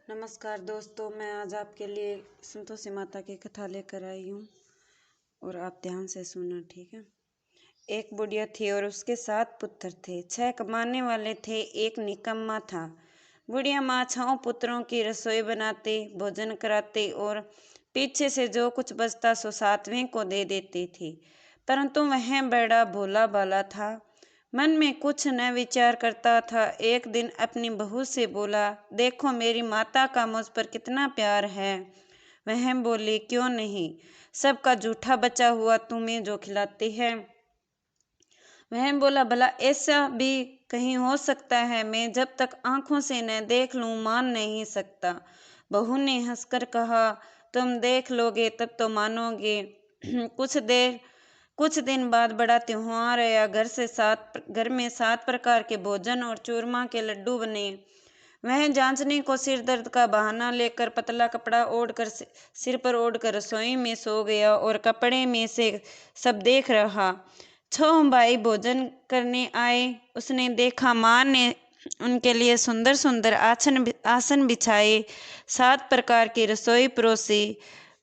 नमस्कार दोस्तों, मैं आज आपके लिए संतोषी माता की कथा लेकर आई हूँ और आप ध्यान से सुनना, ठीक है। एक बुढ़िया थी और उसके 7 पुत्र थे। 6 कमाने वाले थे, एक निकम्मा था। बुढ़िया माँ 6 पुत्रों की रसोई बनाते, भोजन कराते और पीछे से जो कुछ बचता सो 7वें को दे देती थी। परंतु वह बड़ा भोला भाला था, मन में कुछ न विचार करता था। एक दिन अपनी बहू से बोला, देखो मेरी माता का मुझ पर कितना प्यार है। वह बोली, क्यों नहीं, सबका जूठा बचा हुआ तुम्हें जो खिलाती है। वह बोला, भला ऐसा भी कहीं हो सकता है? मैं जब तक आंखों से न देख लूं मान नहीं सकता। बहू ने हंसकर कहा, तुम देख लोगे तब तो मानोगे। कुछ दिन बाद बड़ा त्योहार आया। घर में 7 प्रकार के भोजन और चूरमा के लड्डू बने। वह जांचने को सिर दर्द का बहाना लेकर पतला कपड़ा ओढ़कर सिर पर ओढ़कर रसोई में सो गया और कपड़े में से सब देख रहा। 6 भाई भोजन करने आए। उसने देखा माँ ने उनके लिए सुंदर सुंदर आसन बिछाए, 7 प्रकार की रसोई परोसी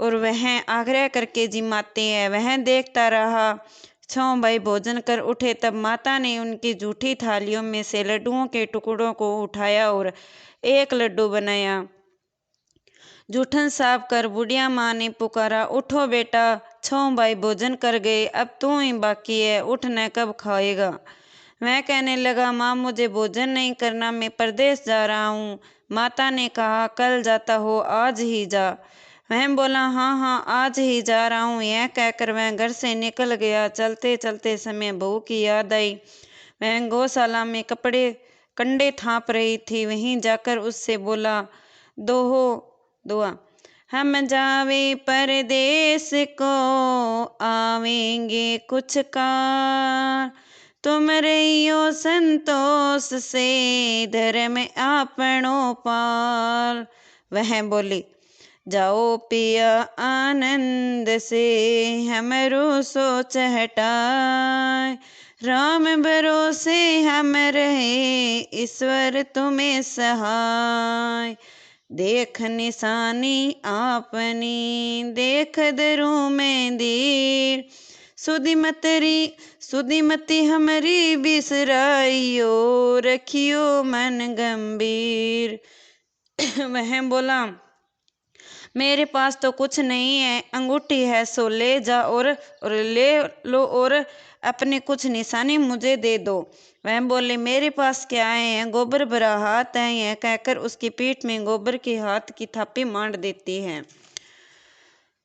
और वह आग्रह करके जिमाते हैं। वह देखता रहा। 6 भाई भोजन कर उठे तब माता ने उनकी जूठी थालियों में से लड्डुओं के टुकड़ों को उठाया और एक लड्डू बनाया। जूठन साफ कर बुढ़िया माँ ने पुकारा, उठो बेटा, 6 भाई भोजन कर गए, अब तू ही बाकी है, उठ न कब खाएगा। वह कहने लगा, माँ मुझे भोजन नहीं करना, मैं परदेश जा रहा हूँ। माता ने कहा, कल जाता हो आज ही जा। वह बोला, हाँ हाँ आज ही जा रहा हूँ। यह कहकर वह घर से निकल गया। चलते चलते समय बहू की याद आई। वह गौशाला में कंडे थाप रही थी। वहीं जाकर उससे बोला, दोहो दुआ, हम जावे परदेश को आवेंगे कुछ कार, तुम रहियो संतोष से धर्म आपनो पाल। वह बोली, जाओ पिया आनंद से हमरो सोच हटाए, राम भरोसे हम रहे ईश्वर तुम्हें सहाय। देख निशानी आपनी देख दरू में दीर, सुधिमती हमारी बिसराइयो रखियो मन गंभीर। वह बोला, मेरे पास तो कुछ नहीं है, अंगूठी है सो ले जा और ले लो और अपने कुछ निशानी मुझे दे दो। वह बोले, मेरे पास क्या है, गोबर भरा हाथ है। यह कहकर उसकी पीठ में गोबर के हाथ की थापी मार देती है।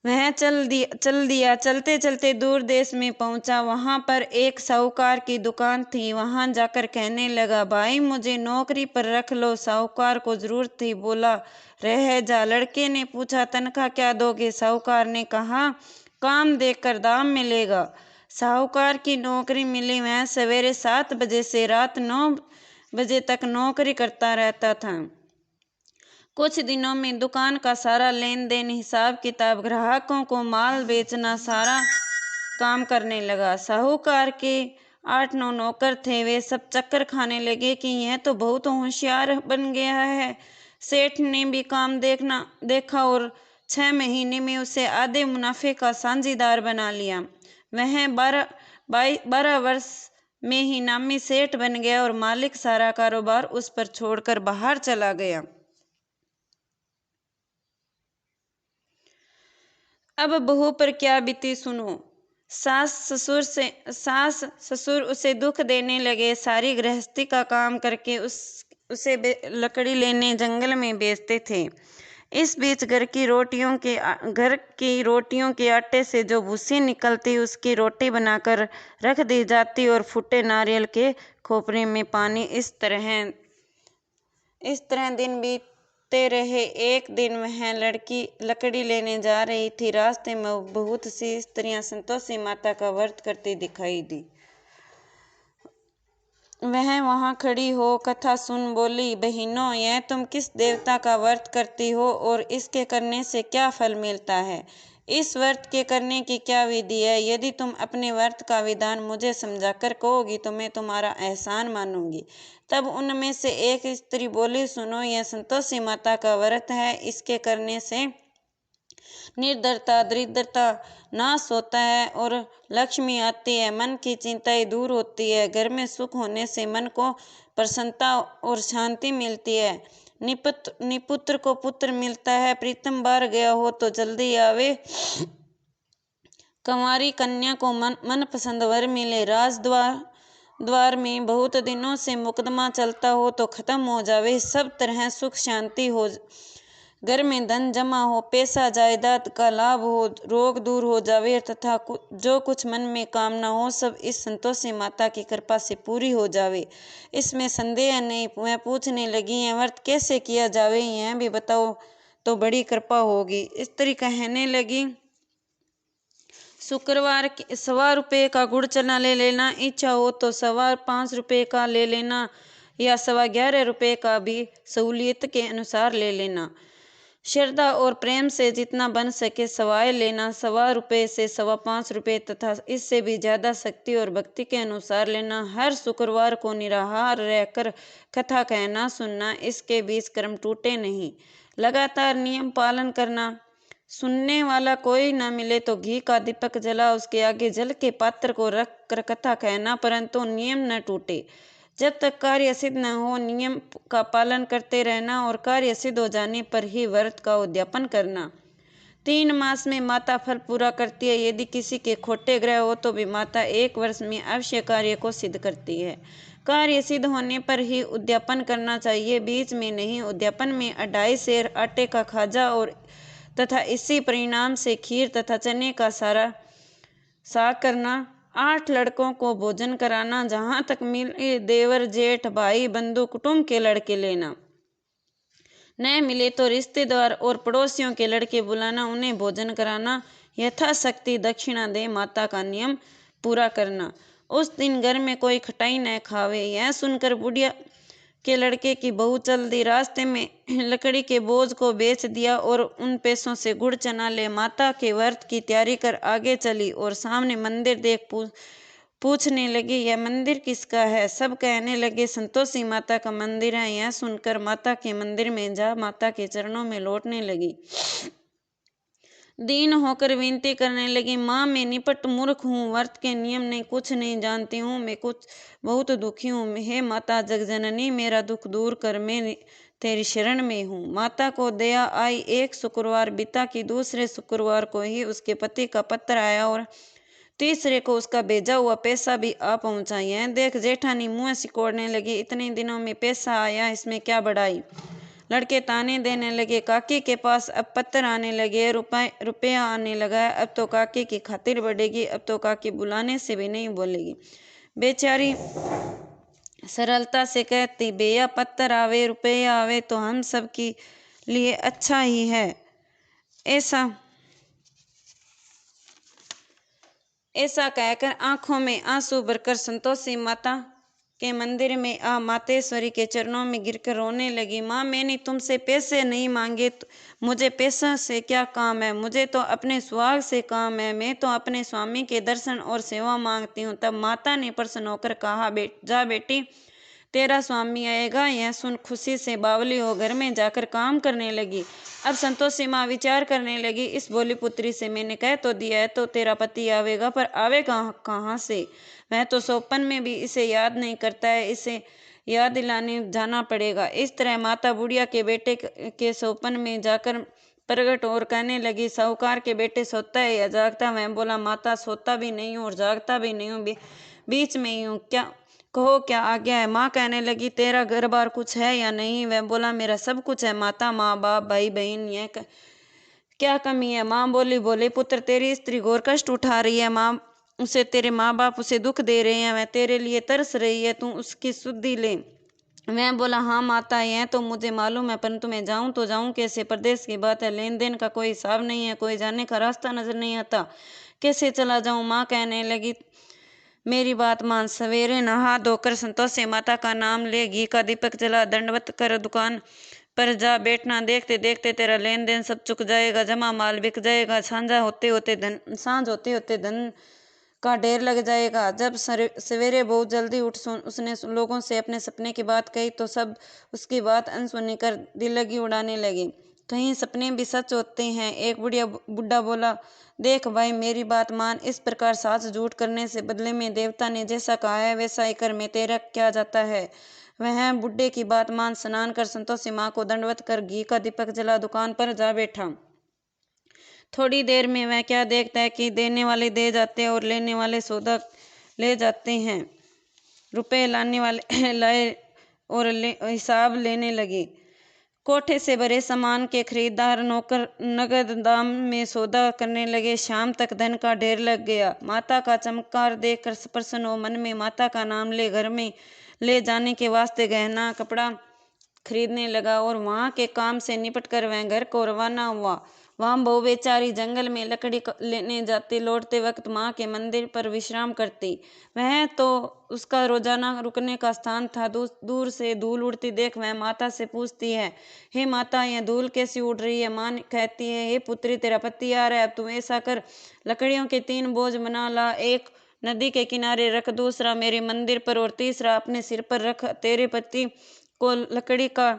वह चल दिया। चलते चलते दूर देश में पहुंचा। वहां पर एक साहूकार की दुकान थी। वहां जाकर कहने लगा, भाई मुझे नौकरी पर रख लो। साहूकार को जरूरत थी, बोला, रह जा। लड़के ने पूछा, तनख्वाह क्या दोगे? साहूकार ने कहा, काम देकर दाम मिलेगा। साहूकार की नौकरी मिली। वह सवेरे 7 बजे से रात 9 बजे तक नौकरी करता रहता था। कुछ दिनों में दुकान का सारा लेन देन, हिसाब किताब, ग्राहकों को माल बेचना, सारा काम करने लगा। साहूकार के 8-9 नौकर थे। वे सब चक्कर खाने लगे कि यह तो बहुत होशियार बन गया है। सेठ ने भी काम देखा और 6 महीने में उसे आधे मुनाफे का साझीदार बना लिया। वह 12 वर्ष में ही नामी सेठ बन गया और मालिक सारा कारोबार उस पर छोड़कर बाहर चला गया। अब बहू पर क्या बीती सुनो। सास ससुर उसे दुख देने लगे। सारी गृहस्थी का काम करके उसे लकड़ी लेने जंगल में बेचते थे। इस बीच घर की रोटियों के आटे से जो भूसी निकलती उसकी रोटी बनाकर रख दी जाती और फूटे नारियल के खोपरे में पानी। इस तरह दिन बीतते रहे। एक दिन वह लकड़ी लेने जा रही थी। रास्ते में बहुत सी स्त्रियां संतोषी माता का व्रत करती दिखाई दी। वह वहां खड़ी हो कथा सुन बोली, बहनों, यह तुम किस देवता का व्रत करती हो और इसके करने से क्या फल मिलता है? इस व्रत के करने की क्या विधि है? यदि तुम अपने व्रत का विधान मुझे समझाकर कहोगी तो मैं तुम्हारा एहसान मानूंगी। तब उनमें से एक स्त्री बोली, सुनो, यह संतोषी माता का व्रत है। इसके करने से निर्धरता, दरिद्रता नाश होता है और लक्ष्मी आती है। मन की चिंताएं दूर होती है। घर में सुख होने से मन को प्रसन्नता और शांति मिलती है। निपुत्र को पुत्र मिलता है। प्रीतम बार गया हो तो जल्दी आवे। कंवारी कन्या को मनपसंद वर मिले। द्वार में बहुत दिनों से मुकदमा चलता हो तो खत्म हो जावे। सब तरह सुख शांति हो। घर में धन जमा हो, पैसा जायदाद का लाभ हो, रोग दूर हो जावे तथा जो कुछ मन में कामना हो सब इस संतोषी माता की कृपा से पूरी हो जावे। इसमें संदेह नहीं। वह पूछने लगी, यह व्रत कैसे किया जावे, यह भी बताओ तो बड़ी कृपा होगी। स्त्री कहने लगी, शुक्रवार 1.25 रुपये का गुड़ चना ले लेना। इच्छा हो तो 5.25 रुपये का ले लेना या 11.25 रुपये का भी सहूलियत के अनुसार ले लेना। श्रद्धा और प्रेम से जितना बन सके सवाए लेना। 1.25 रुपये से 5.25 रुपये तथा इससे भी ज्यादा शक्ति और भक्ति के अनुसार लेना। हर शुक्रवार को निराहार रहकर कथा कहना सुनना। इसके बीच कर्म टूटे नहीं। लगातार नियम पालन करना। सुनने वाला कोई न मिले तो घी का दीपक जला उसके आगे जल के पात्र को रख कर कथा कहना, परंतु नियम न टूटे। जब तक कार्य सिद्ध न हो नियम का पालन करते रहना और कार्य सिद्ध हो जाने पर ही व्रत का उद्यापन करना। 3 मास में माता फल पूरा करती है। यदि किसी के खोटे ग्रह हो तो भी माता 1 वर्ष में अवश्य कार्य को सिद्ध करती है। कार्य सिद्ध होने पर ही उद्यापन करना चाहिए, बीच में नहीं। उद्यापन में 2.5 सेर आटे का खाजा और तथा इसी परिणाम से खीर तथा चने का साग करना। 8 लड़कों को भोजन कराना। जहाँ तक मिले देवर जेठ भाई बंधु कुटुंब के लड़के लेना। न मिले तो रिश्तेदार और पड़ोसियों के लड़के बुलाना, उन्हें भोजन कराना। यथाशक्ति दक्षिणा दे माता का नियम पूरा करना। उस दिन घर में कोई खटाई न खावे। यह सुनकर बुढ़िया के लड़के की बहू चल दी। रास्ते में लकड़ी के बोझ को बेच दिया और उन पैसों से गुड़ चना ले माता के व्रत की तैयारी कर आगे चली और सामने मंदिर देख पूछने लगी, यह मंदिर किसका है? सब कहने लगे, संतोषी माता का मंदिर है। यह सुनकर माता के मंदिर में जा माता के चरणों में लौटने लगी। दीन होकर विनती करने लगी, माँ मैं निपट मूर्ख हूँ, व्रत के नियम नहीं कुछ नहीं जानती हूँ, मैं कुछ बहुत दुखी हूँ। हे माता जगजननी मेरा दुख दूर कर, मैं तेरी शरण में हूँ। माता को दया आई। एक शुक्रवार बीता कि दूसरे शुक्रवार को ही उसके पति का पत्र आया और तीसरे को उसका भेजा हुआ पैसा भी आ पहुंचा। यह देख जेठानी मुँह सिकोड़ने लगी, इतने दिनों में पैसा आया, इसमें क्या बड़ाई। लड़के ताने देने लगे। काकी के पास अब पत्र आने लगे, रुपया आने लगा। अब तो काकी की खातिर बढ़ेगी, अब तो काकी बुलाने से भी नहीं बोलेगी। बेचारी सरलता से कहती, भैया पत्थर आवे रुपया आवे तो हम सब के लिए अच्छा ही है। ऐसा कहकर आंखों में आंसू भरकर संतोषी माता के मंदिर में आ मातेश्वरी के चरणों में गिरकर रोने लगी। माँ मैंने तुमसे पैसे नहीं मांगे, मुझे पैसा से क्या काम है, मुझे तो अपने सुहाग से काम है, मैं तो अपने स्वामी के दर्शन और सेवा मांगती हूँ। तब माता ने प्रसन्न होकर कहा, जा बेटी तेरा स्वामी आएगा। यह सुन खुशी से बावली हो घर में जाकर काम करने लगी। अब संतोषी माँ विचार करने लगी, इस बोली पुत्री से मैंने कह तो दिया है तो तेरा पति आवेगा, पर आवेगा कहाँ से? वह तो सोपन में भी इसे याद नहीं करता है, इसे याद दिलाने जाना पड़ेगा। इस तरह माता बुढ़िया के बेटे के सोपन में जाकर प्रगट और कहने लगी, साहूकार के बेटे सोता है या जागता? मैं बोला, माता सोता भी नहीं हूँ और जागता भी नहीं हूँ, बीच में ही हूँ, क्या कहो क्या आज्ञा है? माँ कहने लगी, तेरा घर बार कुछ है या नहीं? वह बोला, मेरा सब कुछ है माता, माँ बाप भाई बहन, यह क्या कमी है? माँ बोली पुत्र तेरी स्त्री घोर कष्ट उठा रही है, माँ उसे तेरे माँ बाप उसे दुख दे रहे हैं, वह तेरे लिए तरस रही है, तू उसकी सुधि ले। मैं बोला, हाँ माता यह तो मुझे मालूम है, परंतु मैं जाऊं तो जाऊं कैसे? प्रदेश की बात है, लेन देन का कोई हिसाब नहीं है, कोई जाने का रास्ता नजर नहीं आता, कैसे चला जाऊं? माँ कहने लगी, मेरी बात मान। सवेरे नहा धोकर संतोषी माता का नाम ले, घी का दीपक जला, दंडवत कर दुकान पर जा बैठना, देखते देखते तेरा लेन देन सब चुक जाएगा, जमा माल बिक जाएगा, सांझ होते होते धन का ढेर लग जाएगा। जब सवेरे बहुत जल्दी उसने लोगों से अपने सपने की बात कही तो सब उसकी बात अनसुनी कर दिल्लगी उड़ाने लगे। कहीं सपने भी सच होते हैं। एक बुढ़ा बोला, देख भाई मेरी बात मान, इस प्रकार साच झूठ करने से बदले में देवता ने जैसा कहा है वैसा ही कर, में तेरा क्या जाता है। वह बुढ़े की बात मान स्नान कर संतोषी माँ को दंडवत कर घी का दीपक जला दुकान पर जा बैठा। थोड़ी देर में वह क्या देखता है कि देने वाले दे जाते हैं और लेने वाले सौदा ले जाते हैं। रुपए लाने वाले लाए और हिसाब लेने लगे। कोठे से भरे सामान के खरीदार नौकर नगद दाम में सौदा करने लगे। शाम तक धन का ढेर लग गया। माता का चमत्कार देखकर प्रसन्न हो मन में माता का नाम ले घर में ले जाने के वास्ते गहना कपड़ा खरीदने लगा और वहां के काम से निपट कर वह घर को रवाना हुआ। वहां बहू बेचारी जंगल में लकड़ी लेने जाती, लौटते वक्त माँ के मंदिर पर विश्राम करती। वह तो उसका रोजाना रुकने का स्थान था। दूर से धूल उड़ती देख वह माता से पूछती है, हे माता यह धूल कैसी उड़ रही है। माँ कहती है, हे पुत्री तेरा पति आ रहा है, अब तुम ऐसा कर लकड़ियों के 3 बोझ बना ला, एक नदी के किनारे रख, दूसरा मेरे मंदिर पर और तीसरा अपने सिर पर रख। तेरे पति को लकड़ी का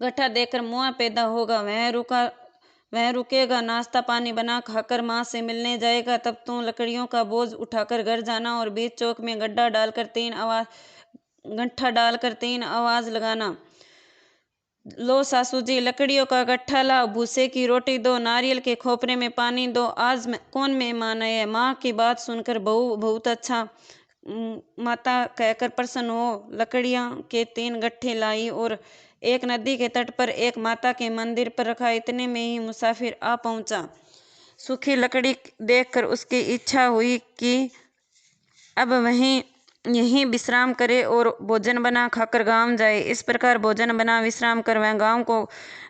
गट्ठा देकर मोह पैदा होगा, वह रुकेगा, नाश्ता पानी बना खाकर माँ से मिलने जाएगा। तब तू लकड़ियों का बोझ उठाकर घर जाना और बीच चौक में गड्ढा डालकर 3 आवाज लगाना, लो सासू जी लकड़ियों का गट्ठा लाओ, भूसे की रोटी दो, नारियल के खोपरे में पानी दो, आज कौन मेहमान आए। माँ की बात सुनकर बहू बहुत अच्छा माता कहकर प्रसन्न हो लकड़ियां के 3 गट्ठे लाई और एक नदी के तट पर एक माता के मंदिर पर रखा। इतने में ही मुसाफिर आ पहुंचा। सूखी लकड़ी देखकर उसकी इच्छा हुई कि अब यहीं विश्राम करे और भोजन बना खाकर गांव जाए। इस प्रकार भोजन बना विश्राम कर वह गांव को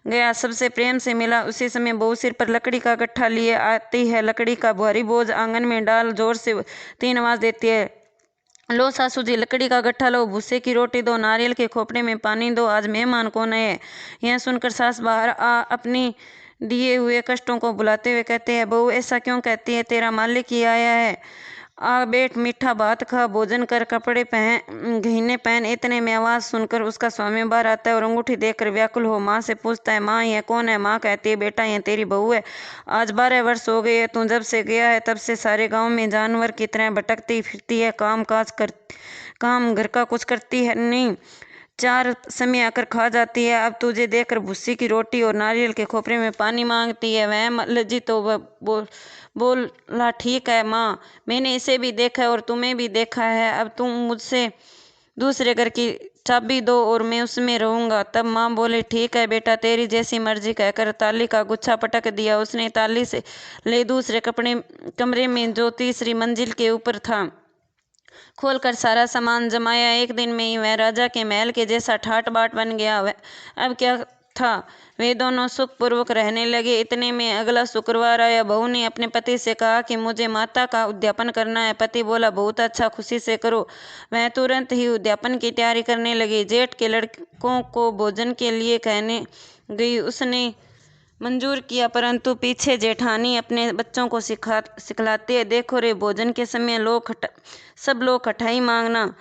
गया। सबसे प्रेम से मिला। उसी समय बहू सिर पर लकड़ी का गट्ठा लिए आती है। लकड़ी का भारी बोझ आंगन में डाल जोर से 3 आवाज देती है, लो सासू जी लकड़ी का गट्ठा लो, भूसे की रोटी दो, नारियल के खोपड़े में पानी दो, आज मेहमान कौन है। यह सुनकर सास बाहर आ अपनी दिए हुए कष्टों को बुलाते हुए कहते हैं, बहू ऐसा क्यों कहती है, तेरा मालिक ही आया है, आ बैठ मीठा भात खा, भोजन कर, कपड़े गहने पहन। इतने में आवाज सुनकर उसका स्वामी बाहर आता है और अंगूठी देखकर व्याकुल हो माँ से पूछता है, माँ यह कौन है। माँ कहती है, बेटा यह तेरी बहू है, आज 12 वर्ष हो गए है, तू जब से गया है तब से सारे गांव में जानवर की तरह भटकती फिरती है, काम घर का कुछ करती है नहीं, 4 समय आकर खा जाती है। अब तुझे देखकर भूसी की रोटी और नारियल के खोपरे में पानी मांगती है। वह लज्जित तो बोला, ठीक है माँ, मैंने इसे भी देखा है और तुम्हें भी देखा है, अब तुम मुझसे दूसरे घर की चाबी दो और मैं उसमें रहूंगा। तब माँ बोले, ठीक है बेटा, तेरी जैसी मर्जी, कहकर ताली का गुच्छा पटक दिया। उसने ताली से ले दूसरे कमरे में जो 3री मंजिल के ऊपर था खोलकर सारा सामान जमाया। एक दिन में ही वह राजा के महल के जैसा ठाट बाट बन गया। अब क्या था, वे दोनों सुखपूर्वक रहने लगे। इतने में अगला शुक्रवार आया। बहू ने अपने पति से कहा कि मुझे माता का उद्यापन करना है। पति बोला, बहुत अच्छा, खुशी से करो। वह तुरंत ही उद्यापन की तैयारी करने लगी। जेठ के लड़कों को भोजन के लिए कहने गई, उसने मंजूर किया, परंतु पीछे जेठानी अपने बच्चों को सिखलाती है, देखो रे भोजन के समय सब लोग खटाई मांगना,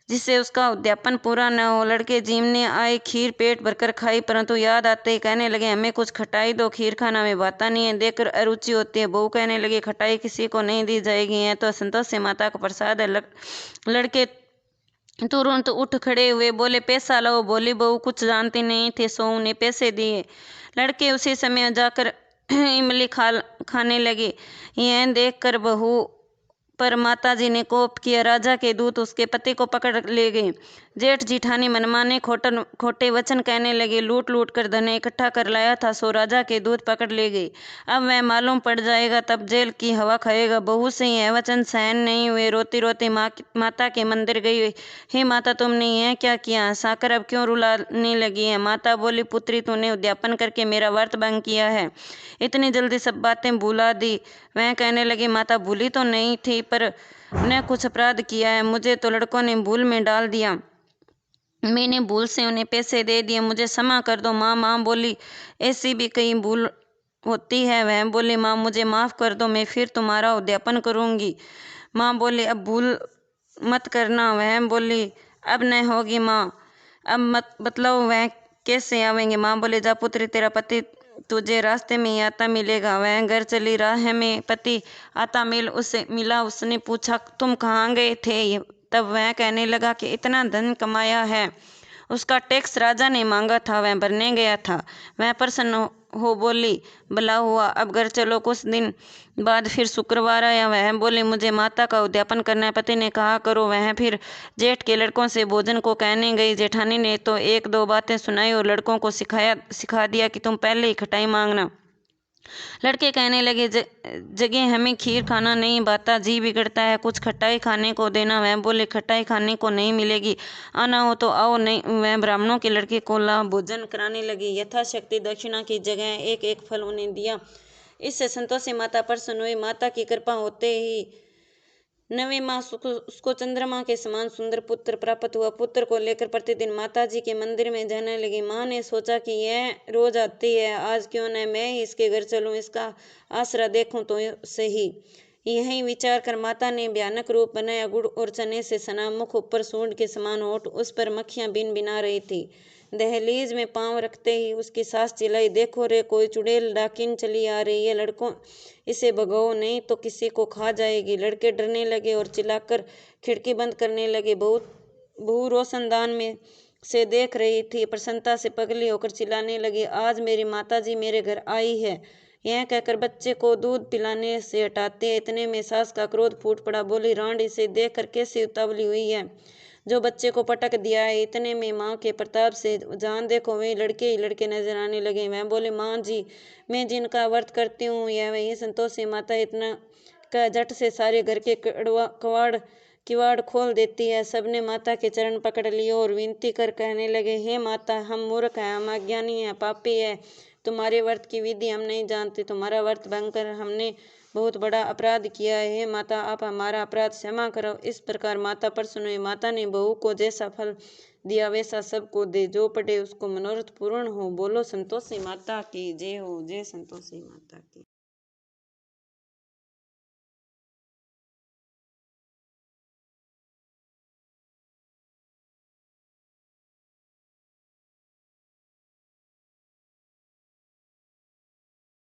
जिससे उसका उद्यापन पूरा न हो। लड़के जीमने आए, खीर पेट भरकर खाई, परंतु याद आते ही कहने लगे, हमें कुछ खटाई दो, खीर खाना में बाता नहीं है, देखकर अरुचि होती है। बहू कहने लगी, खटाई किसी को नहीं दी जाएगी, है तो संतोष से माता का प्रसाद है। लड़के तुरंत उठ खड़े हुए, बोले, पैसा लो। बोली बहू, कुछ जानती नहीं थी, सो उन्हें पैसे दिए। लड़के उसी समय जाकर इमली खाने लगे। यह देखकर बहू पर माताजी ने कोप किया। राजा के दूत उसके पति को पकड़ ले गए। जेठ जिठानी मनमाने खोटे वचन कहने लगे, लूट लूट कर धन इकट्ठा कर लाया था, सो राजा के दूत पकड़ ले गए, अब वह मालूम पड़ जाएगा तब जेल की हवा खाएगा। बहू से यह वचन सहन नहीं हुए। रोती रोती माता के मंदिर गई। हे माता, तुमने यह क्या किया, हंसाकर अब क्यों रुलाने लगी है। माता बोली, पुत्री, तूने उद्यापन करके मेरा व्रत भंग किया है, इतनी जल्दी सब बातें भुला दी। वह कहने लगी, माता भूली तो नहीं थी, पर न कुछ अपराध किया है, मुझे तो लड़कों ने भूल में डाल दिया। मैंने भूल से उन्हें पैसे दे दिए, मुझे क्षमा कर दो माँ। माँ बोली, ऐसी भी कई भूल होती है। वह बोली, माँ मुझे माफ़ कर दो, मैं फिर तुम्हारा उद्यापन करूँगी। माँ बोली, अब भूल मत करना। वह बोली, अब नहीं होगी माँ, अब मत बतलाओ वह कैसे आवेंगे। माँ बोले, जा पुत्री, तेरा पति तुझे रास्ते में ही आता मिलेगा। वह घर चली, राह में पति आता मिला। उसने पूछा, तुम कहाँ गए थे? तब वह कहने लगा कि इतना धन कमाया है, उसका टैक्स राजा ने मांगा था, वह भरने गया था। वह प्रसन्न हो बोली, भला हुआ, अब घर चलो। कुछ दिन बाद फिर शुक्रवार आया। वह बोली, मुझे माता का उद्यापन करना है। पति ने कहा, करो। वह फिर जेठ के लड़कों से भोजन को कहने गई। जेठानी ने तो एक दो बातें सुनाई और लड़कों को सिखा दिया कि तुम पहले ही खटाई मांगना। लड़के कहने लगे, जगह हमें खीर खाना नहीं भाता, जी बिगड़ता है, कुछ खटाई खाने को देना। वह बोले, खटाई खाने को नहीं मिलेगी, आना हो तो आओ, नहीं। वह ब्राह्मणों के लड़के को ला भोजन कराने लगी। यथाशक्ति दक्षिणा की जगह एक एक फल उन्हें दिया। इससे संतोषी माता प्रसन्न हुई। माता की कृपा होते ही 9वें मास उसको चंद्रमा के समान सुंदर पुत्र प्राप्त हुआ। पुत्र को लेकर प्रतिदिन माताजी के मंदिर में जाने लगी। माँ ने सोचा कि यह रोज आती है, आज क्यों न मैं ही इसके घर चलूं, इसका आसरा देखूं तो सही। यही विचार कर माता ने भयानक रूप बनाया। गुड़ और चने से सना मुख, ऊपर सूंड के समान होठ, उस पर मक्खियां बिन बिना रही थी। दहलीज में पांव रखते ही उसकी सास चिल्लाई, देखो रे, कोई चुड़ैल डाकिन चली आ रही है, लड़कों इसे भगाओ, नहीं तो किसी को खा जाएगी। लड़के डरने लगे और चिल्लाकर खिड़की बंद करने लगे। बहू रोशनदान में से देख रही थी, प्रसन्नता से पगली होकर चिल्लाने लगी, आज मेरी माताजी मेरे घर आई है। यह कहकर बच्चे को दूध पिलाने से हटाते, इतने में सास का क्रोध फूट पड़ा। बोली, रांड इसे देखकर कैसी उतावली हुई है, जो बच्चे को पटक दिया है। इतने में माँ के प्रताप से जहाँ देखो वही लड़के ही लड़के नजर आने लगे। वह बोले, माँ जी, मैं जिनका व्रत करती हूँ यह वही संतोषी माता। इतना का झट से सारे घर के किवाड़ खोल देती है। सबने माता के चरण पकड़ लिए और विनती कर कहने लगे, हे माता, हम मूर्ख हैं, हम अज्ञानी हैं, पापी है, तुम्हारे व्रत की विधि हम नहीं जानते, तुम्हारा व्रत भंग कर हमने बहुत बड़ा अपराध किया है। हे माता, आप हमारा अपराध क्षमा करो। इस प्रकार माता प्रसन्न हुई। माता ने बहू को जैसा फल दिया वैसा सबको दे, जो पढ़े उसको मनोरथ पूर्ण हो। बोलो संतोषी माता की जय हो। जय संतोषी माता की।